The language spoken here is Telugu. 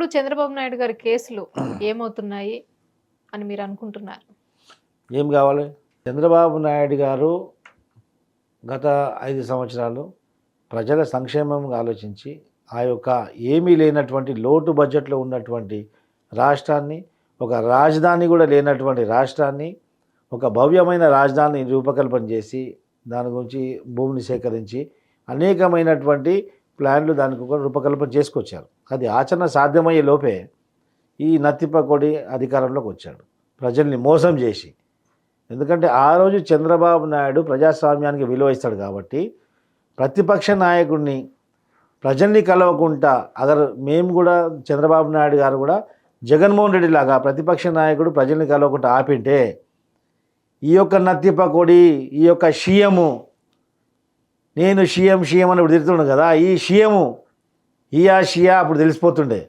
ఇప్పుడు చంద్రబాబు నాయుడు గారి కేసులు ఏమవుతున్నాయి అని మీరు అనుకుంటున్నారు? ఏం కావాలి? చంద్రబాబు నాయుడు గారు గత 5 సంవత్సరాలు ప్రజల సంక్షేమం ఆలోచించి ఆ యొక్క ఏమీ లేనటువంటి లోటు బడ్జెట్లో ఉన్నటువంటి రాష్ట్రాన్ని, ఒక రాజధాని కూడా లేనటువంటి రాష్ట్రాన్ని ఒక భవ్యమైన రాజధాని రూపకల్పన చేసి దాని గురించి భూమిని సేకరించి అనేకమైనటువంటి ప్లాన్లు దానికి ఒక రూపకల్పన చేసుకొచ్చారు. అది ఆచరణ సాధ్యమయ్యే లోపే ఈ నత్తిపకొడి అధికారంలోకి వచ్చాడు, ప్రజల్ని మోసం చేసి. ఎందుకంటే ఆ రోజు చంద్రబాబు నాయుడు ప్రజాస్వామ్యానికి విలువ ఇస్తాడు కాబట్టి ప్రతిపక్ష నాయకుడిని ప్రజల్ని కలవకుండా మేము కూడా చంద్రబాబు నాయుడు గారు కూడా జగన్మోహన్ రెడ్డి లాగా ప్రతిపక్ష నాయకుడు ప్రజల్ని కలవకుండా ఆపింటే ఈ యొక్క నత్తిపకొడి, ఈ యొక్క షియము, నేను షియం అని ఇప్పుడు తిరుగుతున్నాను కదా, ఈ షియము షియా అప్పుడు తెలిసిపోతుండే.